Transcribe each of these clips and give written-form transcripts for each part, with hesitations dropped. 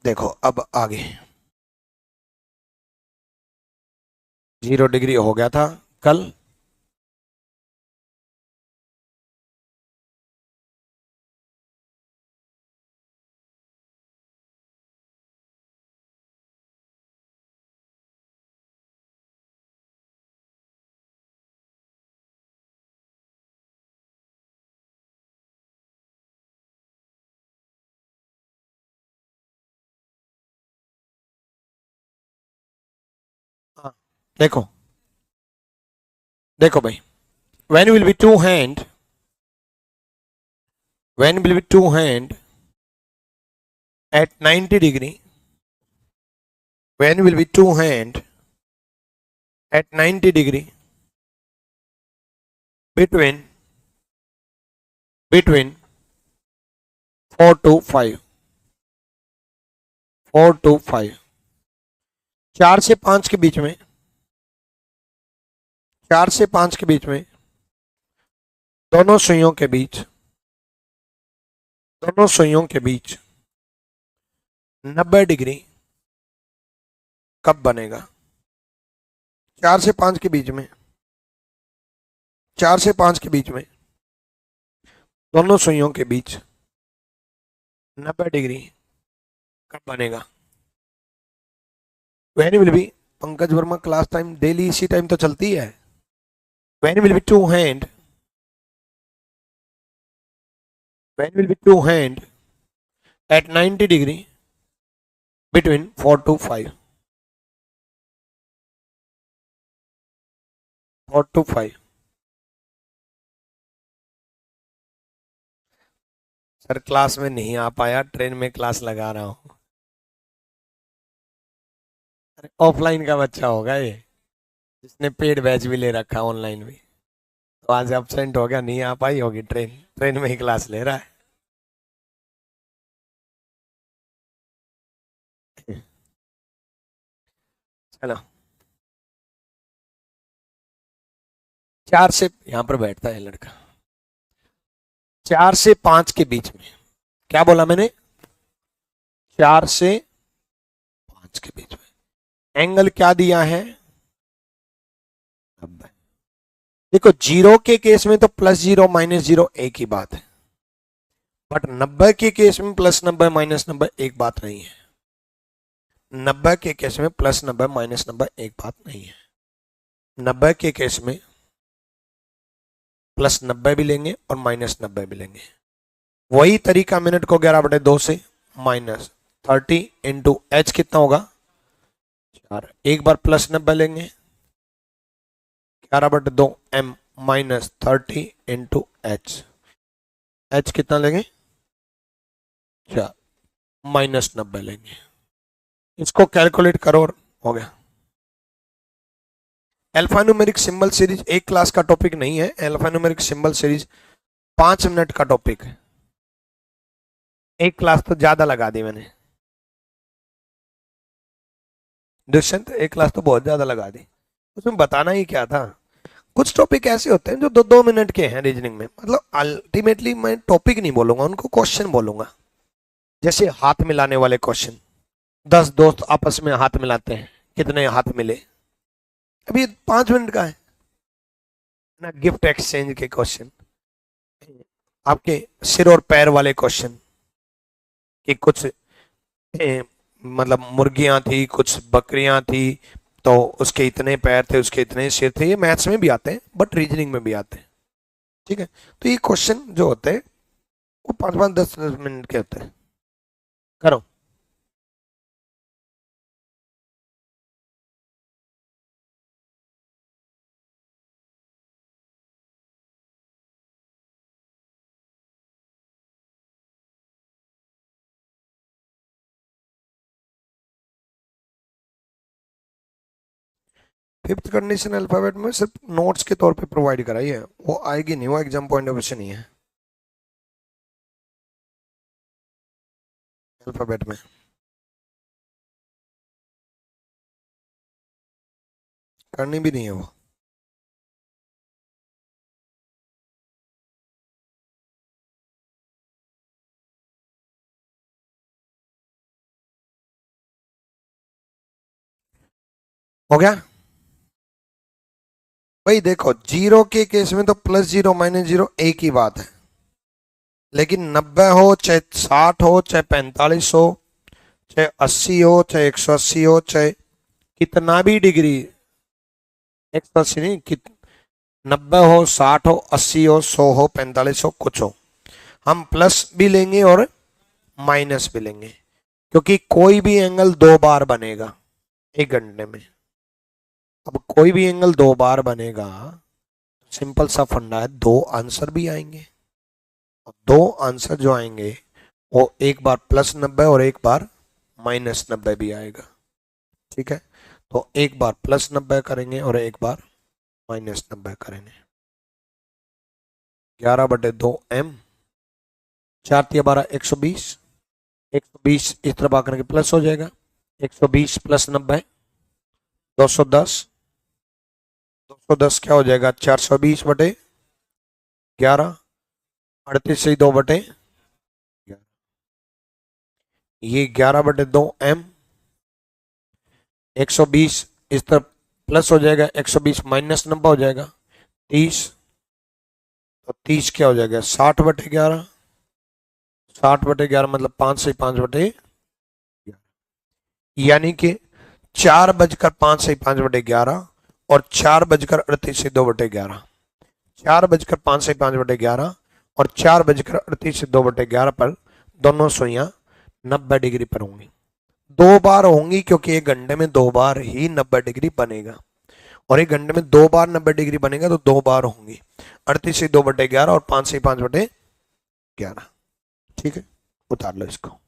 देखो अब आगे 0 डिग्री हो गया था कल। हाँ, देखो देखो भाई, when will be two hand, when will be two hand at 90 degree, when will be two hand at 90 degree between 4 to 5, 4 to 5, 4 से 5 के बीच में, 4 से 5 के बीच में, दोनों सुइयों के बीच, दोनों सुइयों के बीच 90 डिग्री कब बनेगा? 4 से 5 के बीच में, 4 से 5 के बीच में दोनों सुइयों के बीच 90 डिग्री कब बनेगा? When will be, Pankaj Verma class time daily इसी टाइम तो चलती है। When will be two hand, when will be two hand at 90 degree between 4 to 5, 4 to 5। Sir class में नहीं आ पाया, ट्रेन में क्लास लगा रहा हूँ। अरे ऑफलाइन का बच्चा होगा ये, जिसने पेड बैच भी ले रखा ऑनलाइन भी, तो आज एब्सेंट हो गया, नहीं आ पाई होगी ट्रेन, ट्रेन में ही क्लास ले रहा है। चलो, 4 से, यहां पर बैठता है लड़का, 4 से 5 के बीच में, क्या बोला मैंने? 4 से 5 के बीच में एंगल क्या दिया है? 90। देखो जीरो के केस में तो +0 -0 एक ही बात है, बट 90 के केस में +90 -90 एक बात नहीं है। 90 के केस में +90 -90 एक बात नहीं है। 90 के केस में +90 भी लेंगे और -90 भी लेंगे। वही तरीका मिनट को 11/2 से -30 इंटू एच कितना होगा? 4। एक बार +90 लेंगे, 11/2 m -30 इंटू एच, एच कितना लेंगे? 4, -90 लेंगे। इसको कैलकुलेट करो और हो गया। अल्फान्यूमेरिक सिंबल सीरीज एक क्लास का टॉपिक नहीं है, अल्फान्यूमेरिक सिंबल सीरीज 5 मिनट का टॉपिक है। एक क्लास तो ज्यादा लगा दी मैंने, दुष्यंत एक क्लास तो बहुत ज्यादा लगा दी। उसमें बताना ही क्या था? कुछ टॉपिक ऐसे होते हैं जो 2-2 मिनट के हैं रीजनिंग में, मतलब अल्टीमेटली मैं टॉपिक नहीं बोलूंगा, उनको क्वेश्चन बोलूंगा। जैसे हाथ मिलाने वाले क्वेश्चन, 10 दोस्त आपस में हाथ मिलाते हैं, कितने हाथ मिले? अभी ये 5 मिनट का है ना। गिफ्ट एक्सचेंज के क्वेश्चन, आपके सिर और पैर वाले क्वेश्चन, कि कुछ मतलब मुर्गियां थी, कुछ बकरियां थी, तो उसके इतने पैर थे, उसके इतने सिर थे। ये मैथ्स में भी आते हैं, बट रीजनिंग में भी आते हैं। ठीक है, तो ये क्वेश्चन जो होते हैं वो 5-5, 10-10 मिनट के होते हैं। करो। फिफ्थ कंडीशन अल्फाबेट में सिर्फ नोट्स के तौर पे प्रोवाइड कराई है, वो आएगी नहीं, वो एग्जाम पॉइंट ऑफ व्यू से नहीं है अल्फाबेट में। करनी भी नहीं है वो। हो गया भाई। देखो जीरो के केस में तो प्लस जीरो माइनस जीरो एक ही बात है, लेकिन 90 हो चाहे 60 हो चाहे 45 हो चाहे 80 हो चाहे 180 हो चाहे कितना भी डिग्री, 180 नहीं, 90 हो 60 हो 80 हो 100 हो 45 हो कुछ हो, हम प्लस भी लेंगे और माइनस भी लेंगे, क्योंकि कोई भी एंगल दो बार बनेगा एक घंटे में। अब कोई भी एंगल दो बार बनेगा, सिंपल सा फंडा है, दो आंसर भी आएंगे। और दो आंसर जो आएंगे वो एक बार +90 और एक बार -90 भी आएगा। ठीक है, तो एक बार +90 करेंगे और एक बार -90 करेंगे। 11/2m, 4×12 120, 120 इस तरफ आकर के प्लस हो जाएगा, 120 + 90 210, 210 क्या हो जाएगा 420/11, 38 से 2/11, ये 11/2m, 120 इस तरफ प्लस हो जाएगा, 120 -90 हो जाएगा 30, तो 30 क्या हो जाएगा 60/11, 60/11 मतलब 5 से 5/11, यानी कि 4:05 और 4:38 से 2/11, 4:05 और 4:38 से 2/11 पर दोनों सुइयां 90 डिग्री पर होंगी। दो बार होंगी क्योंकि एक घंटे में दो बार ही 90 डिग्री बनेगा, और एक घंटे में दो बार 90 डिग्री बनेगा तो दो बार होंगी 38 से 2/11 और 5 से 5/11। ठीक है, उतार लो इसको।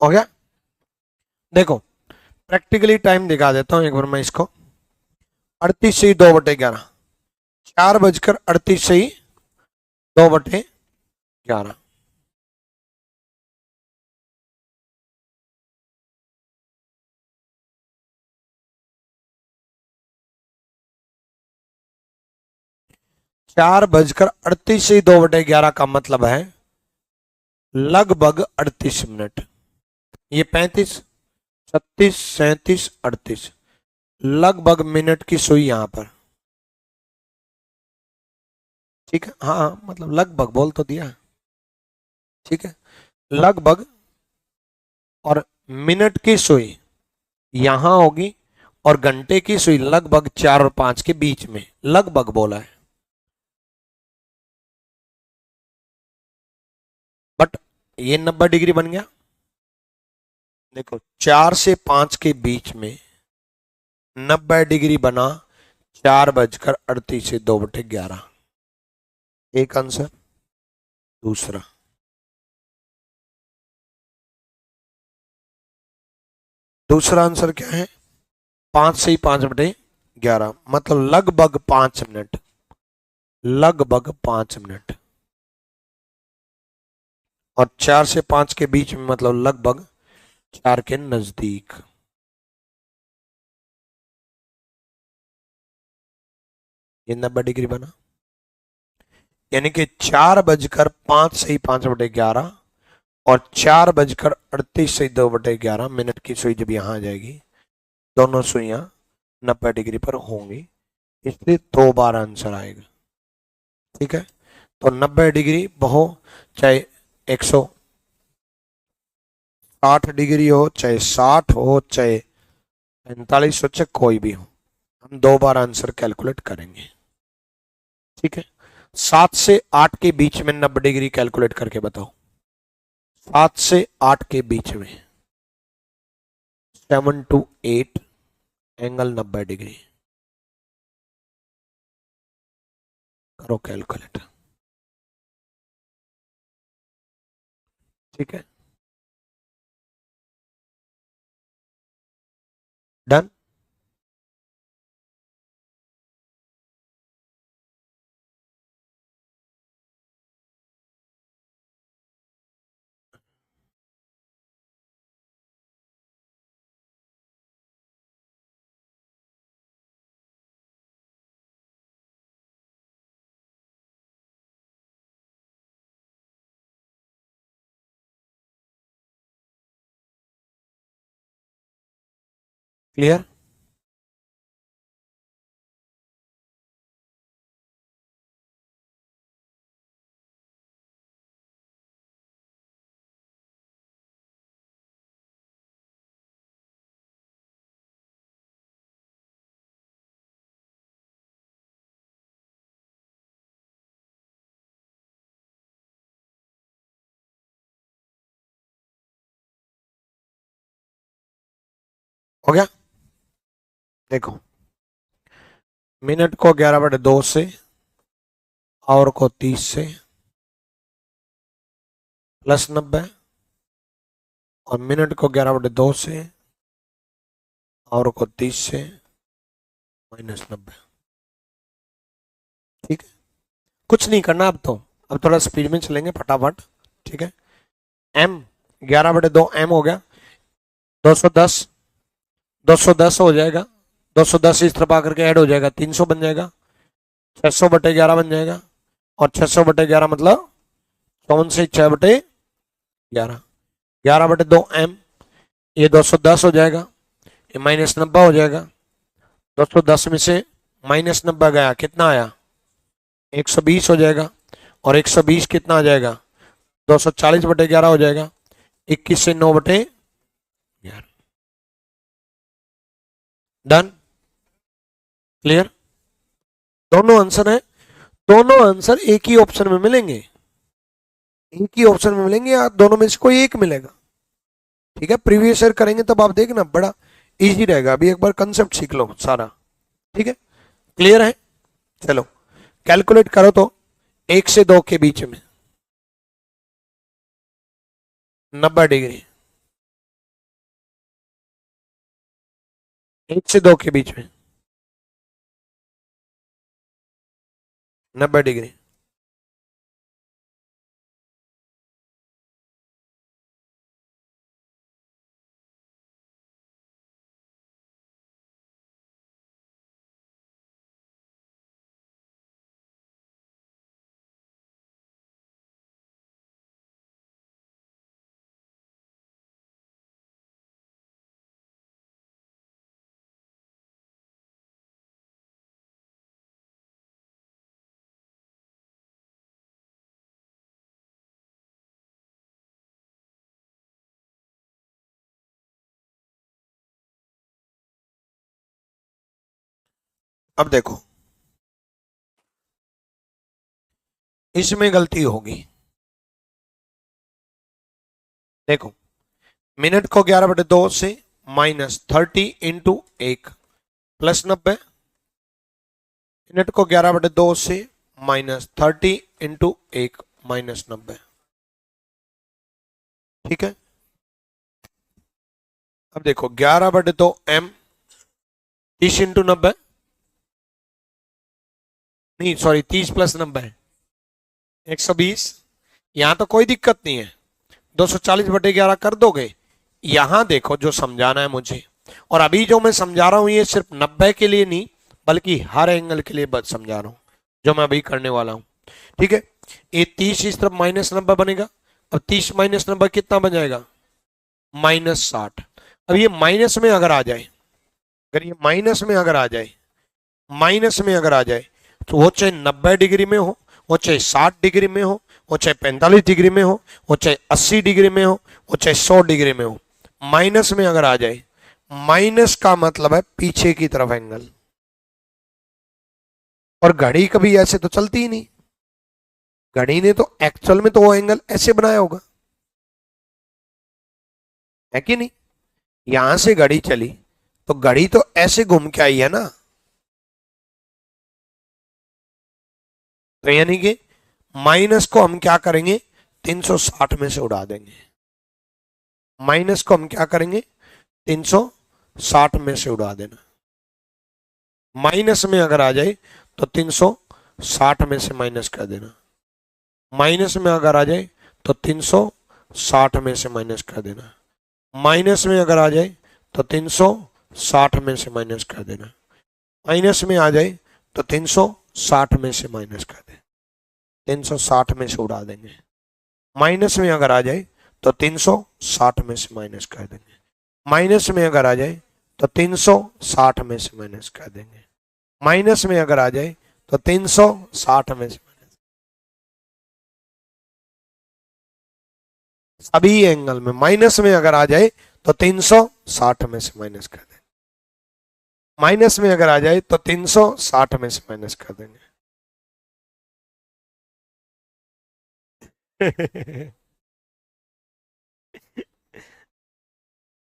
हो गया। देखो प्रैक्टिकली टाइम दिखा देता हूं एक बार मैं इसको। 38 से 2/11, 4:38 से 2/11, 4:38 से 2/11 का मतलब है लगभग 38 मिनट। ये 35, 36, 37, 38 लगभग मिनट की सुई यहां पर। ठीक है, हाँ मतलब लगभग बोल तो दिया। ठीक है, लगभग, और मिनट की सुई यहां होगी और घंटे की सुई लगभग 4 और 5 के बीच में, लगभग बोला है। बट ये 90 डिग्री बन गया। देखो 4 से 5 के बीच में 90 डिग्री बना 4:38 से 2/11, एक आंसर। दूसरा, दूसरा आंसर क्या है 5 से 5/11 मतलब लगभग 5 मिनट, लगभग 5 मिनट, और 4 से 5 के बीच में मतलब लगभग 4 के नजदीक। ये 90 डिग्री बना, यानी कि 4:05 से 5/11 और 4:38 से 2/11 मिनट की सुई जब यहां आ जाएगी, दोनों सुइयां 90 डिग्री पर होंगी। इसलिए 2 बार आंसर आएगा। ठीक है, तो 90 डिग्री हो चाहे 160 डिग्री हो, चाहे 60 हो, चाहे 45 हो, चाहे कोई भी हो, हम 2 बार आंसर कैलकुलेट करेंगे। ठीक है, 7 से 8 के बीच में 90 डिग्री कैलकुलेट करके बताओ। 7 से 8 के बीच में 7 to 8 एंगल 90 डिग्री। करो कैलकुलेट। ठीक है, डन। क्लियर। हो गया। देखो, मिनट को 11/2 से, आवर को 30 से प्लस 90, और मिनट को 11/2 से, आवर को 30 से माइनस 90। ठीक है, कुछ नहीं करना अब तो, अब थोड़ा स्पीड में चलेंगे फटाफट। ठीक है, m 11/2 m हो गया 210, 210 हो जाएगा, 210 इस तरफ आकर के ऐड हो जाएगा 300 बन जाएगा, 600/11 बन जाएगा, और 600/11 मतलब 54/6/11, 11/2 m, ये 210 हो जाएगा, ये माइनस 90 हो जाएगा। 210 में से माइनस 90 गया, कितना आया? 120 हो जाएगा, और 120 कितना आ जाएगा? 240/11 हो जाएगा, 21 से 9/11। डन। क्लियर। दोनों आंसर है, दोनों आंसर एक ही ऑप्शन में मिलेंगे, एक ही ऑप्शन में मिलेंगे, या दोनों में से कोई एक मिलेगा। ठीक है, प्रीवियस ईयर करेंगे तब आप देखना बड़ा इजी रहेगा, अभी एक बार कंसेप्ट सीख लो सारा। ठीक है, क्लियर है। चलो कैलकुलेट करो तो, 1 से 2 के बीच में 90 डिग्री, 1 से 2 के बीच में 90 डिग्री। अब देखो, इसमें गलती होगी। देखो, मिनट को 11/2 से -30 इंटू 1 प्लस 90, मिनट को 11/2 से -30 इंटू 1 माइनस 90। ठीक है, अब देखो 11/2 m, 30 इंटू 90, नहीं सॉरी 30 प्लस 90 120। यहां तो कोई दिक्कत नहीं है, 240/11 कर दोगे। यहां देखो जो समझाना है मुझे, और अभी जो मैं समझा रहा हूं ये सिर्फ 90 के लिए नहीं बल्कि हर एंगल के लिए बस समझा रहा हूं जो मैं अभी करने वाला हूं। ठीक है, ये 30 इस तरफ -90 बनेगा, अब 30 -90 कितना बन जाएगा? -60। अब ये माइनस में अगर आ जाए, अगर ये माइनस में अगर आ जाए माइनस में अगर आ जाए तो वो चाहे 90 डिग्री में हो, वो चाहे 60 डिग्री में हो, वो चाहे 45 डिग्री में हो, वो चाहे 80 डिग्री में हो, वो चाहे 100 डिग्री में हो, माइनस में अगर आ जाए, माइनस का मतलब है पीछे की तरफ एंगल। और घड़ी कभी ऐसे तो चलती ही नहीं, घड़ी ने तो एक्चुअल में तो वो एंगल ऐसे बनाया होगा, है कि नहीं? यहां से घड़ी चली तो घड़ी तो ऐसे घूम के आई है ना, तो यानी कि माइनस को हम क्या करेंगे, 360 में से उड़ा देंगे। माइनस को हम क्या करेंगे, 360 में से उड़ा देना। माइनस में अगर आ जाए तो 360 में से माइनस कर देना। माइनस में अगर आ जाए तो 360 में से माइनस कर देना। माइनस में अगर आ जाए तो 360 में से माइनस कर देना। माइनस में आ जाए तो 360 में से माइनस कर दें, 360 में से उड़ा देंगे। माइनस में अगर आ जाए तो 360 में से माइनस कर देंगे। माइनस में अगर आ जाए तो 360 में से माइनस कर देंगे। माइनस में अगर आ जाए तो 360 में से, सभी एंगल में माइनस में अगर आ जाए तो 360 में से माइनस कर देंगे। माइनस में अगर आ जाए तो 360 में से माइनस कर देंगे।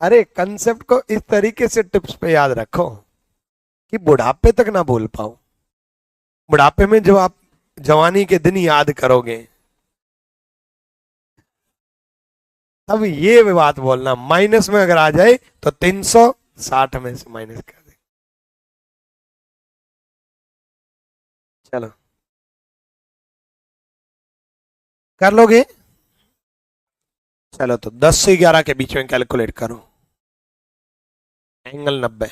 अरे कंसेप्ट को इस तरीके से टिप्स पे याद रखो कि बुढ़ापे तक ना भूल पाओ। बुढ़ापे में जब आप जवानी के दिन याद करोगे, तब ये भी बात बोलना, माइनस में अगर आ जाए तो 360 में से माइनस कर दे। चलो कर लोगे? चलो तो 10 से 11 के बीच में कैलकुलेट करो। एंगल 90।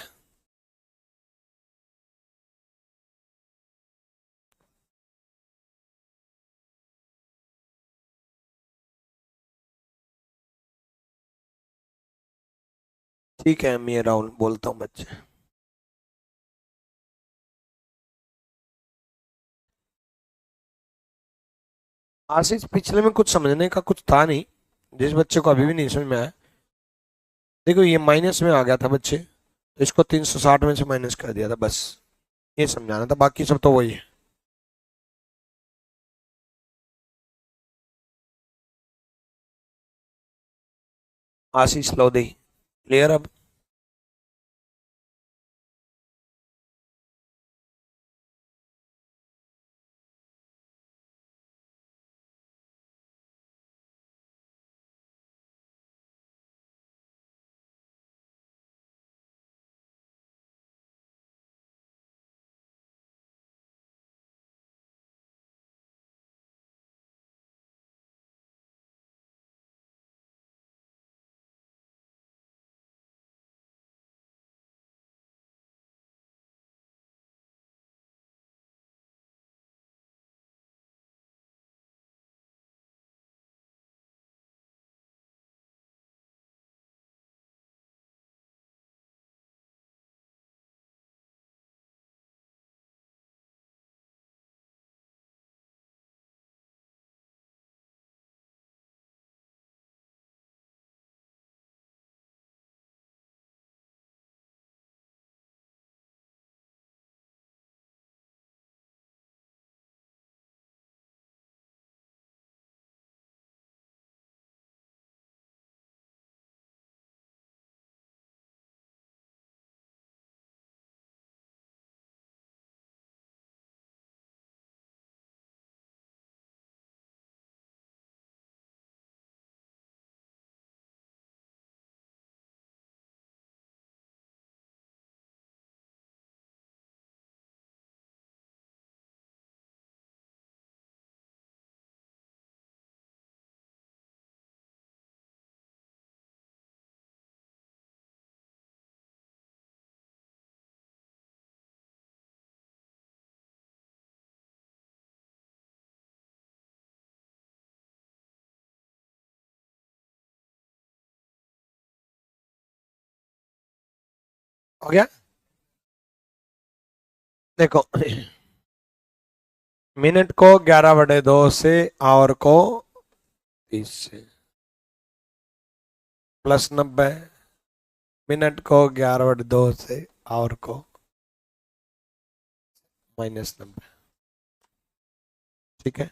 ठीक है, मैं राहुल बोलता हूँ बच्चे। आशीष, पिछले में कुछ समझने का कुछ था नहीं, जिस बच्चे को अभी भी नहीं समझ में आया। देखो ये माइनस में आ गया था बच्चे, तो इसको 360 में से माइनस कर दिया था, बस ये समझाना था, बाकी सब तो वही है। आशीष लोधी, क्लियर अब? हो गया? देखो, मिनट को 11/2 से, आवर को 30 से, +90। मिनट को 11/2 से, आवर को -90। ठीक है,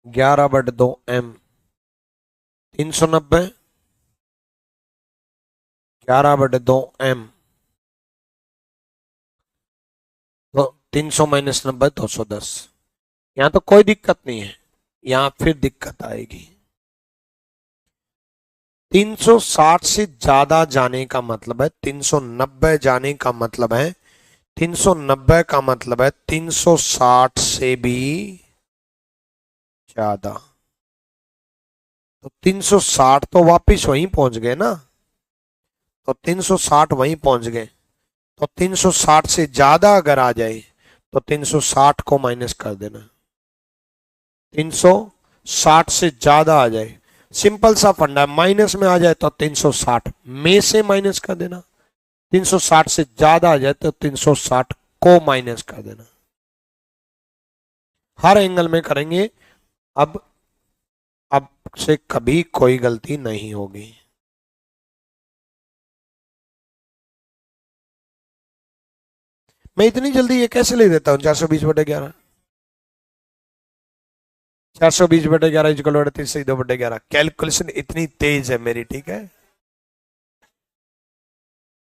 11/2m 390, 11/2m तो 300 - 90 210। यहाँ तो कोई दिक्कत नहीं है, यहाँ फिर दिक्कत आएगी। 360 से ज्यादा जाने का मतलब है 390 जाने का मतलब है 390 का मतलब है 360 से भी ज्यादा। तो 360 तो वापिस वहीं पहुंच गए ना, तो 360 वहीं पहुंच गए। तो 360 से ज्यादा अगर आ जाए तो 360 को माइनस कर देना। 360 से ज्यादा आ जाए, सिंपल सा फंडा है, माइनस में आ जाए तो 360 में से माइनस कर देना, 360 से ज्यादा आ जाए तो 360 को माइनस कर देना। हर एंगल में करेंगे। अब से कभी कोई गलती नहीं होगी। मैं इतनी जल्दी ये कैसे ले देता हूँ 420/11? 420/11 इक्वल 38/2/11। कैलकुलेशन इतनी तेज है मेरी, ठीक है,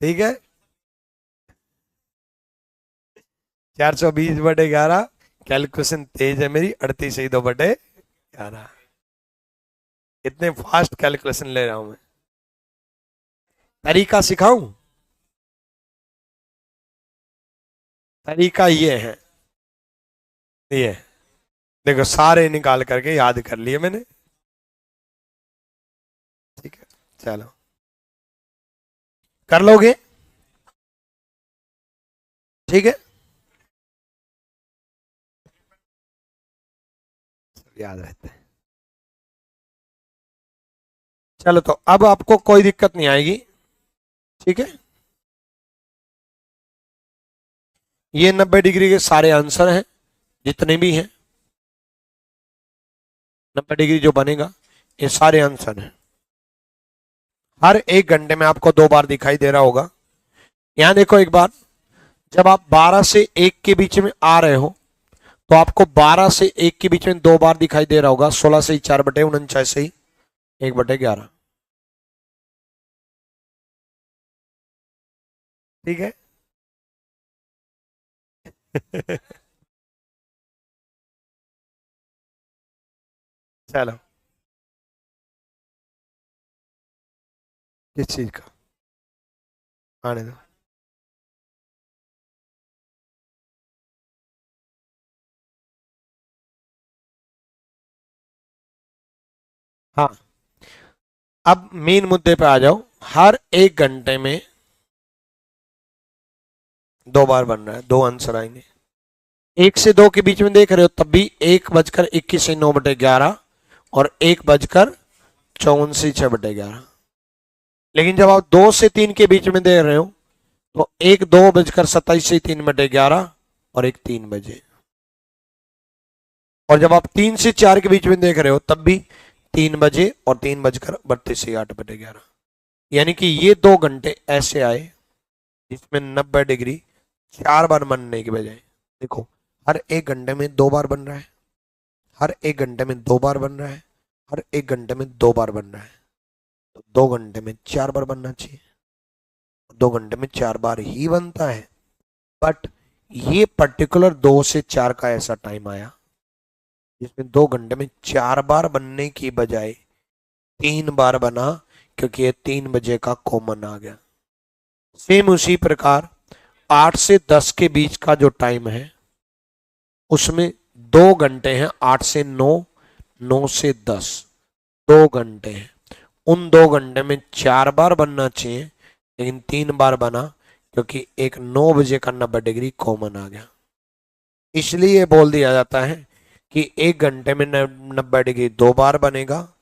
ठीक है। 420/11 कैलकुलेशन तेज है मेरी, 38/2/11। इतने फास्ट कैलकुलेशन ले रहा हूं मैं। तरीका सिखाऊं? तरीका ये देखो, सारे निकाल करके याद कर लिए मैंने। ठीक है, चलो कर लोगे, ठीक है, याद रहता है। चलो, तो अब आपको कोई दिक्कत नहीं आएगी, ठीक है। ये 90 डिग्री के सारे आंसर हैं, जितने भी हैं 90 डिग्री जो बनेगा, ये सारे आंसर हैं। हर 1 घंटे में आपको 2 बार दिखाई दे रहा होगा। यहां देखो एक बार, जब आप 12 से 1 के बीच में आ रहे हो तो आपको 12 से 1 के बीच में 2 बार दिखाई दे रहा होगा। 16 से ही 4/49 से ही 1/11। ठीक है। चलो, किस चीज का? आने दो। हाँ, अब मेन मुद्दे पे आ जाओ। हर 1 घंटे में 2 बार बन रहा है, 2 आंसर आएंगे। 1 से 2 के बीच में देख रहे हो तब भी 1:21 से 9/11 और 1:54 लेकिन जब आप 2 से 3 के बीच में देख रहे हो तो 2:27 से 3/11 और 3 बजे। और जब आप 3 से 4 के बीच में देख रहे हो तब भी 3 बजे और 3:32 से 8/11। यानी कि ये 2 घंटे ऐसे आए जिसमें 90 डिग्री 4 बार बनने की बजाय, देखो, हर 1 घंटे में 2 बार बन रहा है, हर 1 घंटे में 2 बार बन रहा है, हर 1 घंटे में 2 बार बन रहा है। तो 2 घंटे में 4 बार बनना चाहिए, 2 घंटे में 4 बार ही बनता है। बट ये पर्टिकुलर 2 से 4 का ऐसा टाइम आया जिसमें 2 घंटे में 4 बार बनने की बजाय 3 बार बना, क्योंकि ये 3 बजे का कॉमन आ गया। सेम उसी प्रकार 8 से 10 के बीच का जो टाइम है उसमें 2 घंटे हैं, 8 से 9, 9 से 10, 2 घंटे हैं। उन 2 घंटे में 4 बार बनना चाहिए लेकिन 3 बार बना, क्योंकि एक 9 बजे का 90 डिग्री कॉमन आ गया। इसलिए बोल दिया जाता है कि 1 घंटे में 90 डिग्री 2 बार बनेगा,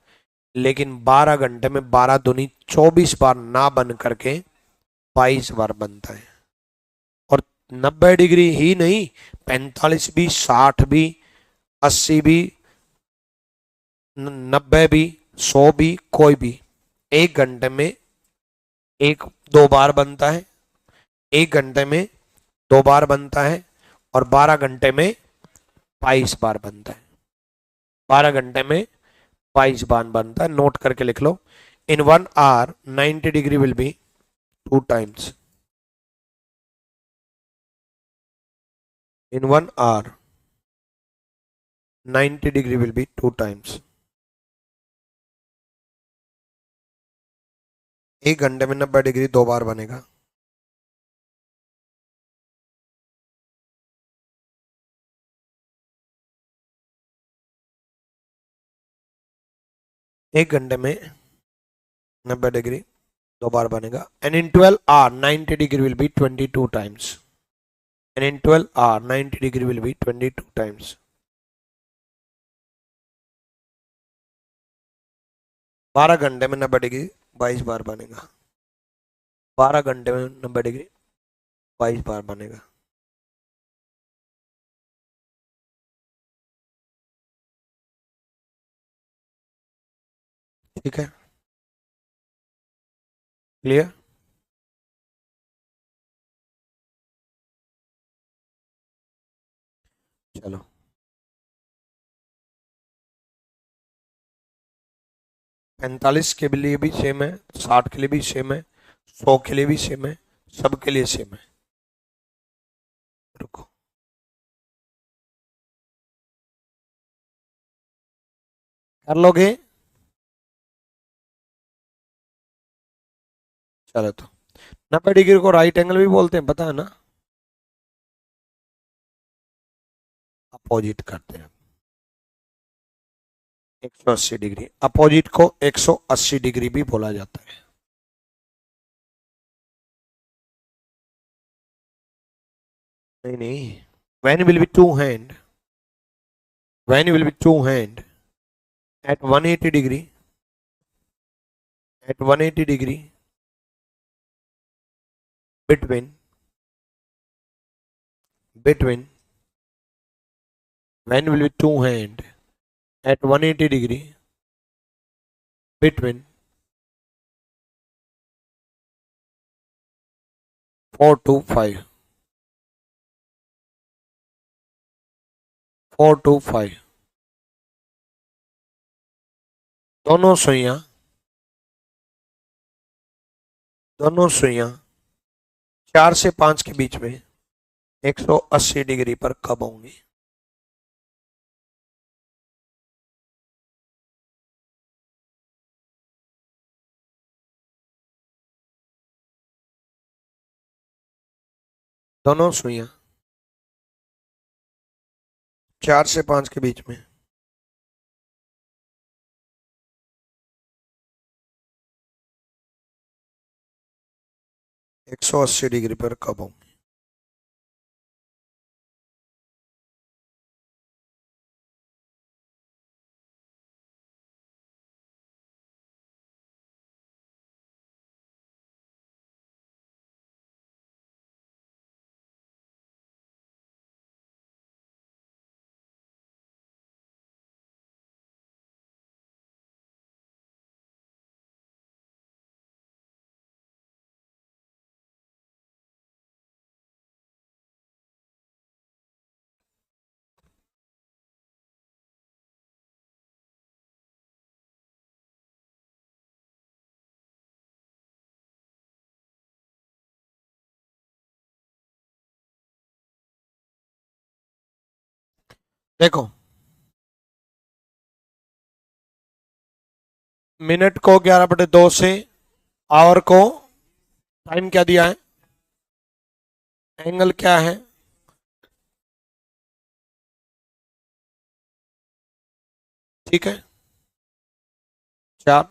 लेकिन 12 घंटे में 12 दूनी 24 बार ना बन करके 22 बार बनता है। 90 डिग्री ही नहीं, 45 भी, 60 भी, 80 भी, 90 भी, 100 भी, कोई भी 1 घंटे में एक 2 बार बनता है, 1 घंटे में 2 बार बनता है, और 12 घंटे में 22 बार बनता है। 12 घंटे में 22 बार बनता है। नोट करके लिख लो। इन 1 hour 90 degree will be 2 times। In 1 hour 90 degree will be 2 times। 1 घंटे में 90 डिग्री 2 बार बनेगा। एक घंटे में 90 डिग्री 2 बार बनेगा। And in 12 hour 90 degree will be 22 times। And in 12 hour 90 degree will be 22 times। 12 घंटे में 90 डिग्री 22 बार बनेगा। 12 घंटे में 90 डिग्री 22 बार बनेगा। ठीक है, क्लियर? चलो, 45 के लिए भी सेम है, 60 के लिए भी सेम है, 100 के लिए भी सेम है, सबके लिए सेम है। रुको, कर लोगे? चलो, तो 90 डिग्री को राइट एंगल भी बोलते हैं, पता है ना? अपोजिट करते हैं। 180 डिग्री, अपोजिट को 180 डिग्री भी बोला जाता है। नहीं नहीं, when will be two hand, when will be two hand at 180 degree, at 180 degree between when will be two hand at 180 degree between 4 to 5, 4 to 5 दोनों सुइयां 4 से 5 के बीच में 180 डिग्री पर कब होंगी? दोनों सुइयां 4 से 5 के बीच में 180 डिग्री पर कब होंगी? देखो, मिनट को 11/2 से, आवर को टाइम क्या दिया है, एंगल क्या है, ठीक है, 4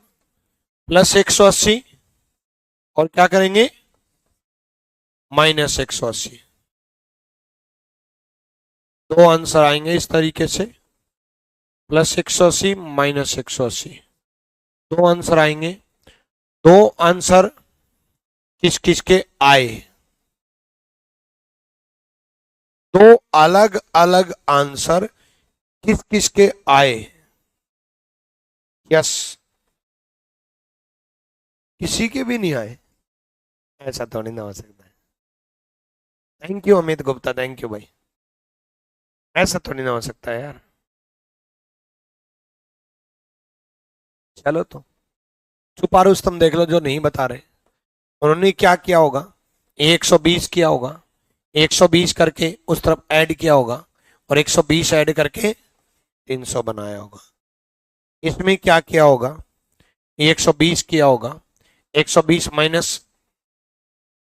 प्लस 180 और क्या करेंगे, माइनस 180। दो आंसर आएंगे इस तरीके से, प्लस 180 माइनस 180, दो आंसर आएंगे। दो आंसर किस किस के आए, दो अलग अलग आंसर किस किस के आए? यस, किसी के भी नहीं आए। ऐसा थोड़ी ना हो सकता है। Thank you Amit Gupta, thank you भाई। ऐसा थोड़ी ना हो सकता है यार। चलो तो छुपा रुस्तम देख लो, जो नहीं बता रहे। उन्होंने क्या किया होगा? 120 किया होगा, 120 करके उस तरफ ऐड किया होगा, और 120 ऐड करके 300 बनाया होगा। इसमें क्या किया होगा? 120 किया होगा, 120 माइनस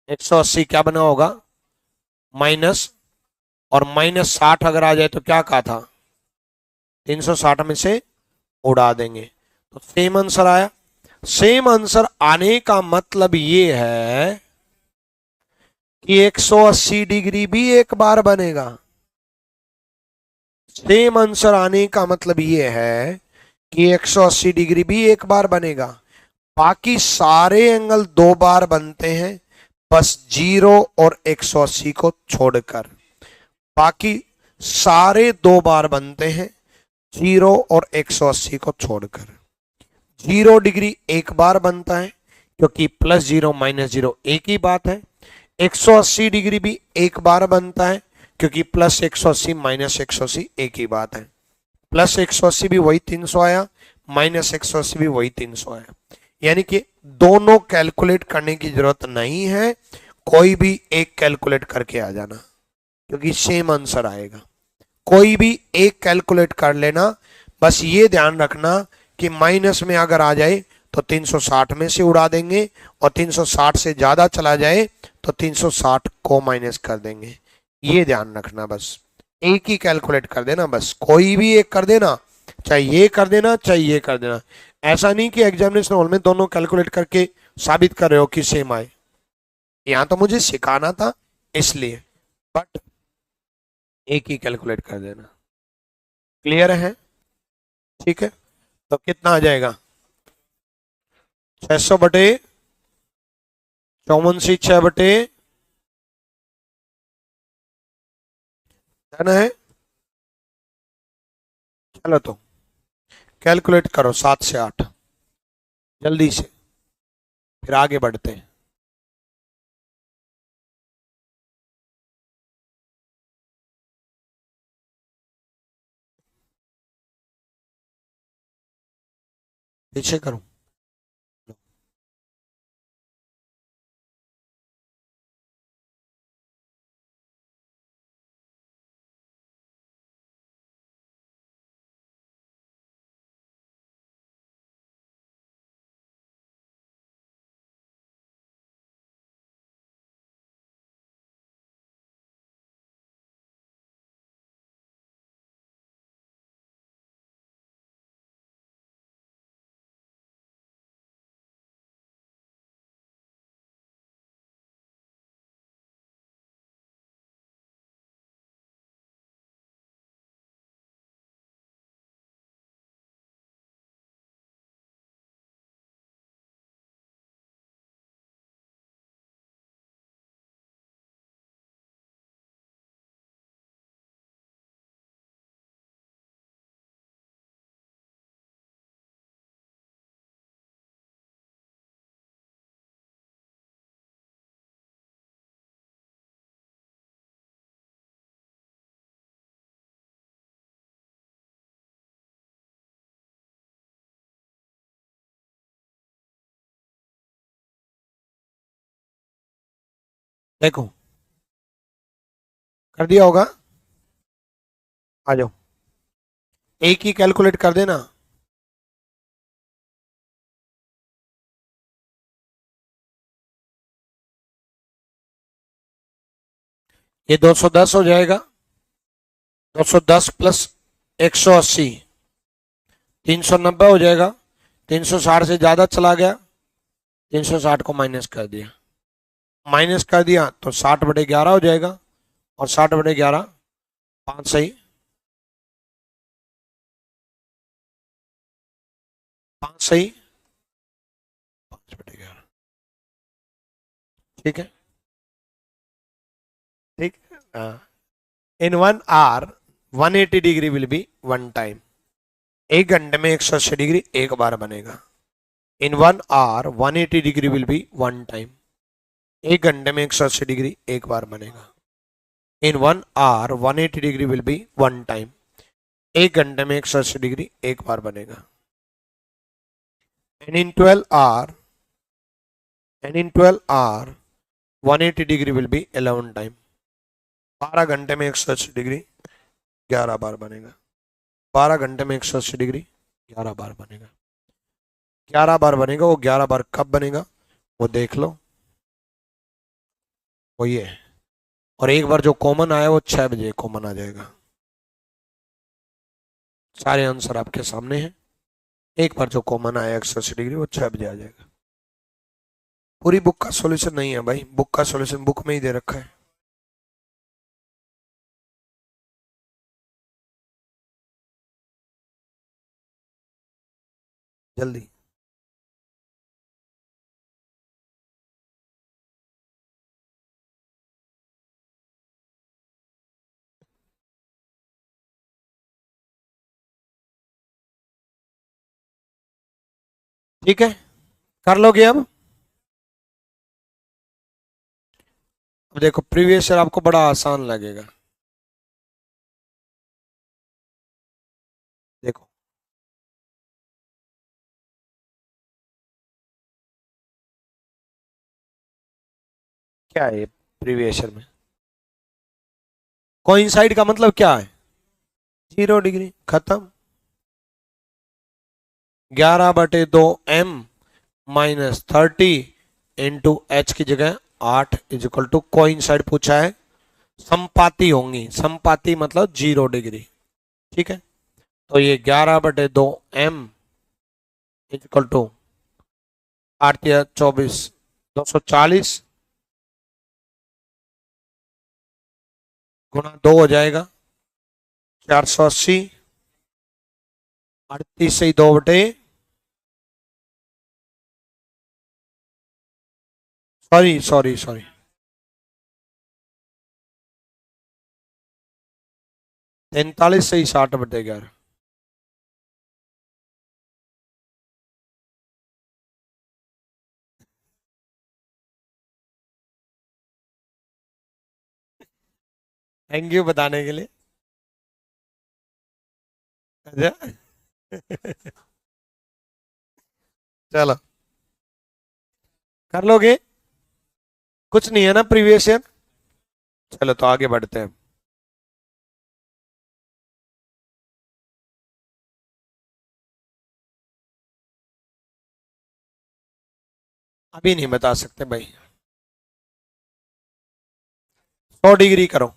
180 क्या बना होगा? माइनस, और -60 अगर आ जाए तो क्या कहा था? 360 में से उड़ा देंगे, तो सेम आंसर आया। सेम आंसर आने का मतलब ये है कि 180 डिग्री भी एक बार बनेगा। सेम आंसर आने का मतलब ये है कि 180 डिग्री भी एक बार बनेगा। बाकी सारे एंगल दो बार बनते हैं, बस 0 और 180 को छोड़कर। बाकी सारे दो बार बनते हैं, 0 और 180 को छोड़कर। 0 डिग्री एक बार बनता है, क्योंकि +0 -0 एक ही बात है। 180 डिग्री भी एक बार बनता है, क्योंकि +180 -180 एक ही बात है। +180 भी वही 300 आया, -180 भी वही 300 आया। यानी कि दोनों कैलकुलेट करने की जरूरत नहीं है, कोई भी एक कैलकुलेट करके आ जाना, क्योंकि सेम आंसर आएगा। कोई भी एक कैलकुलेट कर लेना, बस ये ध्यान रखना कि माइनस में अगर आ जाए तो 360 में से उड़ा देंगे, और 360 से ज्यादा चला जाए तो 360 को माइनस कर देंगे। ये ध्यान रखना, बस एक ही कैलकुलेट कर देना, बस कोई भी एक कर देना, चाहे ये कर देना चाहे ये कर देना। ऐसा नहीं कि एग्जामिनेशन हॉल में दोनों कैलकुलेट करके साबित कर रहे हो कि सेम आए। यहां तो मुझे सिखाना था इसलिए, बट एक ही कैलकुलेट कर देना। क्लियर है? ठीक है, तो कितना आ जाएगा? 600/54 है ना? है, चलो तो कैलकुलेट करो 7 से 8, जल्दी से, फिर आगे बढ़ते हैं। पीछे करूं? देखो, कर दिया होगा। आ जाओ, एक ही कैलकुलेट कर देना। ये 210 हो जाएगा, 210 प्लस 180 390 हो जाएगा। 360 से ज्यादा चला गया, 360 को माइनस कर दिया। माइनस कर दिया तो 60/11 हो जाएगा, और 60/11 5 सही, 5 सही, 5/11। ठीक है, ठीक है, हाँ। इन 1 hour 180 degree will be one time. 1 घंटे में 180 डिग्री एक बार बनेगा। इन 1 hour 180 degree will be one time. 1 घंटे में 180 डिग्री एक बार बनेगा। इन 1 hour 180 degree will be one time. 1 घंटे में 180 डिग्री एक बार बनेगा। And in 12 hour 180 degree will be 11 time. 12 घंटे में 180 डिग्री 11 बार बनेगा। 12 घंटे में 180 डिग्री 11 बार बनेगा। 11 बार बनेगा। वो 11 बार कब बनेगा वो देख लो, वो ये है। और एक बार जो कॉमन आया वो 6 बजे कॉमन आ जाएगा। सारे आंसर आपके सामने हैं। एक बार जो कॉमन आया 180 डिग्री वो 6 बजे आ जाएगा। पूरी बुक का सॉल्यूशन नहीं है भाई, बुक का सॉल्यूशन बुक में ही दे रखा है। जल्दी। ठीक है, कर लोगे अब देखो प्रीवियस ईयर आपको बड़ा आसान लगेगा। देखो क्या है प्रीवियस ईयर में, कोइंसाइड का मतलब क्या है? 0 डिग्री, खत्म। 11/2m माइनस 30 इंटू एच की जगह 8 इज इक्वल टू कोइंसाइड पूछा है, संपाती होंगी। संपाती मतलब 0 डिग्री। ठीक है, तो ये 11/2m इज इक्वल टू 8 या 24 240 गुणा 2 हो जाएगा 480। 38 से 2 बटे सॉरी 43 से 60/11। थैंक यू बताने के लिए। अच्छा चलो कर लोगे, कुछ नहीं है ना प्रीवियस ईयर। चलो तो आगे बढ़ते हैं। अभी नहीं बता सकते भाई। 100 डिग्री करो।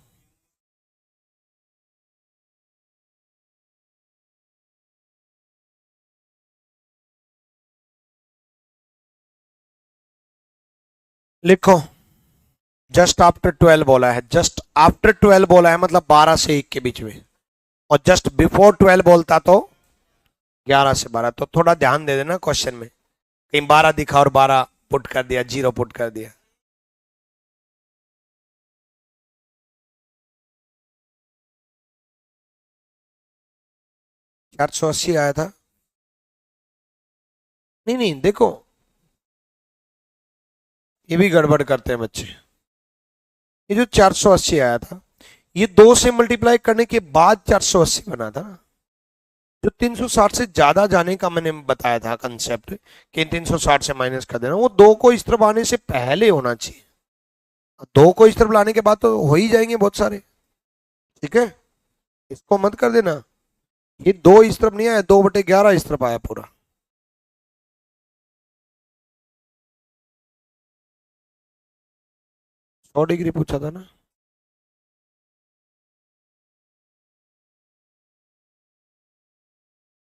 लिखो जस्ट आफ्टर 12 बोला है, जस्ट आफ्टर 12 बोला है मतलब 12 से 1 के बीच में, और जस्ट बिफोर 12 बोलता तो 11 से 12। तो थोड़ा ध्यान दे देना क्वेश्चन में, कहीं 12 दिखा और 12 पुट कर दिया, 0 पुट कर दिया। चार सौ अस्सी आया था। नहीं देखो, ये भी गड़बड़ करते हैं बच्चे। ये जो 480 आया था, ये 2 से मल्टीप्लाई करने के बाद 480 बना था ना। जो 360 से ज्यादा जाने का मैंने बताया था कंसेप्ट कि 360 से माइनस कर देना, वो 2 को इस तरफ आने से पहले होना चाहिए। 2 को इस तरफ लाने के बाद तो हो ही जाएंगे बहुत सारे। ठीक है, इसको मत कर देना। ये 2 इस तरफ नहीं आया, 2/11 इस तरफ आया पूरा। सौ डिग्री पूछा था ना।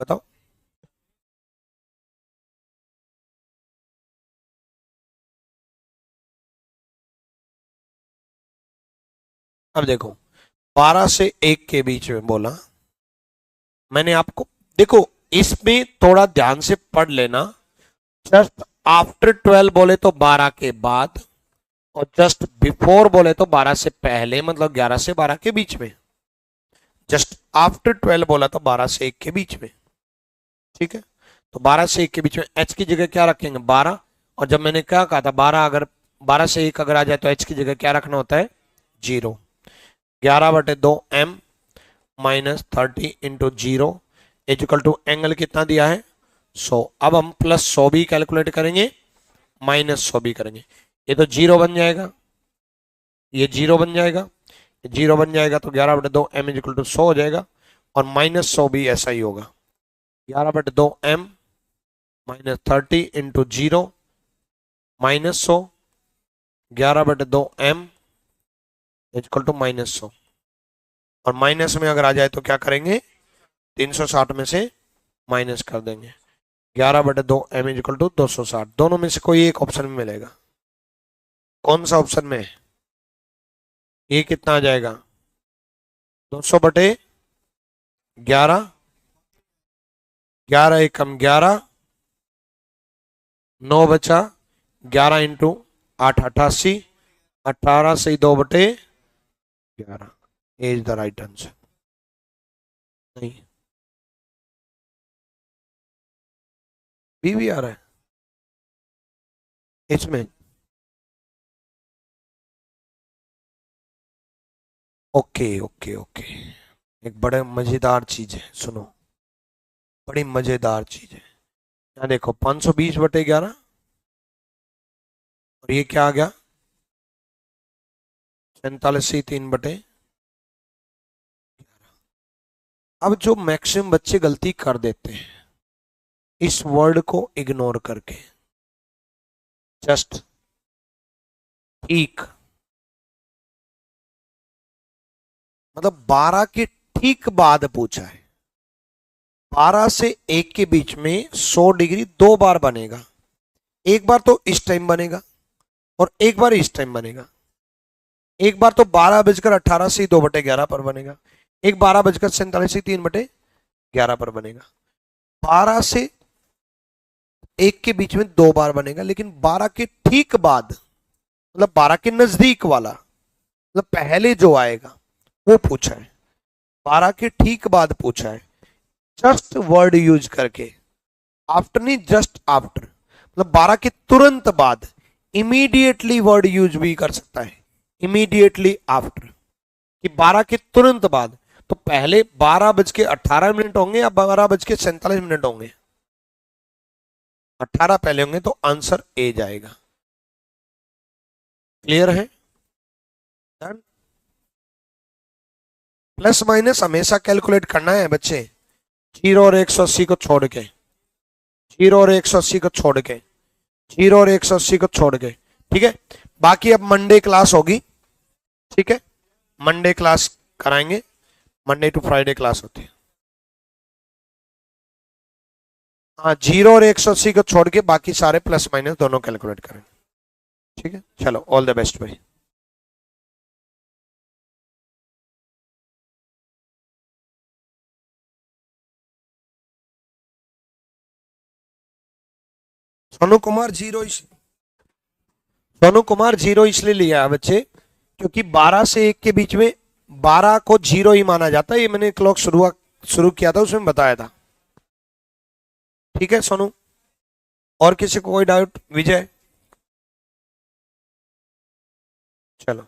बताओ। अब देखो 12 से 1 के बीच में बोला मैंने आपको। देखो इसमें थोड़ा ध्यान से पढ़ लेना। जस्ट आफ्टर 12 बोले तो 12 के बाद, और जस्ट बिफोर बोले तो 12 से पहले, मतलब 11 से 12 के बीच में। जस्ट आफ्टर 12 बोला था, 12 से 1 के बीच में, ठीक है। तो 12 से 1 के बीच में h की जगह क्या रखेंगे 12, और जब मैंने क्या कहा था 12 अगर 12 से 1 अगर आ जाए तो h की जगह क्या रखना होता है 0। 11/2 m minus 30 into 0 equal to angle कितना दिया है 100। अब हम प्लस 100 भी कैलकुलेट करेंगे, माइनस 100 भी करेंगे। ये तो 0 बन जाएगा, ये 0 बन जाएगा, 0 बन जाएगा, तो 11/2 m इक्वल टू 100 हो जाएगा, और माइनस 100 भी ऐसा ही होगा। 11/2 m minus 30 into 0 minus 100, 11/2 m equal to minus 100, और माइनस में अगर आ जाए तो क्या करेंगे 360 में से माइनस कर देंगे। 11/2 m इक्वल टू 260, दोनों में से कोई एक ऑप्शन में मिलेगा। कौन सा ऑप्शन में, ये कितना आ जाएगा 200/11, 11 एकम 11, 9 बचा 11 इंटू 8 88, 18 से 2/11 इज द राइट आंसर। नहीं, भी आ रहा है इसमें। ओके ओके ओके, एक बड़े मजेदार चीज है, सुनो, बड़ी मजेदार चीज है। यहाँ देखो 520/11, और ये क्या आ गया 47/3/। अब जो मैक्सिमम बच्चे गलती कर देते हैं इस वर्ड को इग्नोर करके, जस्ट ठीक, मतलब 12 के ठीक बाद पूछा है, 12 से 1 के बीच में 100 डिग्री 2 बार बनेगा, एक बार तो इस टाइम बनेगा और एक बार इस टाइम बनेगा। एक बार तो 12:18 से 2/11 पर बनेगा, एक 12:47 से 3/11 पर बनेगा। 12 से 1 के बीच में 2 बार बनेगा, लेकिन 12 के ठीक बाद मतलब 12 के नजदीक वाला, मतलब पहले जो आएगा वो पूछा है। 12 के ठीक बाद पूछा है, जस्ट वर्ड यूज करके, आफ्टर नहीं जस्ट आफ्टर, मतलब 12 के तुरंत बाद, इमीडिएटली वर्ड यूज भी कर सकता है, इमीडिएटली आफ्टर, कि 12 के तुरंत बाद। तो पहले 12:18 होंगे या 12:47 होंगे, 18 पहले होंगे, तो आंसर ए जाएगा। क्लियर है? डन। प्लस माइनस हमेशा कैलकुलेट करना है बच्चे, 0 और 180 को छोड़ के, 0 और 180 को छोड़ के, 0 और 180 को छोड़ के, ठीक है। बाकी अब मंडे क्लास होगी, ठीक है, मंडे क्लास कराएंगे, मंडे टू फ्राइडे क्लास होती है। हाँ, 0 और 180 को छोड़ के बाकी सारे प्लस माइनस दोनों कैलकुलेट करें, ठीक है। चलो, ऑल द बेस्ट भाई। सोनू कुमार जीरो इसलिए लिया है बच्चे क्योंकि 12 से 1 के बीच में 12 को 0 ही माना जाता है, ये मैंने क्लॉक शुरू किया था उसमें बताया था, ठीक है सोनू। और किसी को कोई डाउट? विजय, चलो।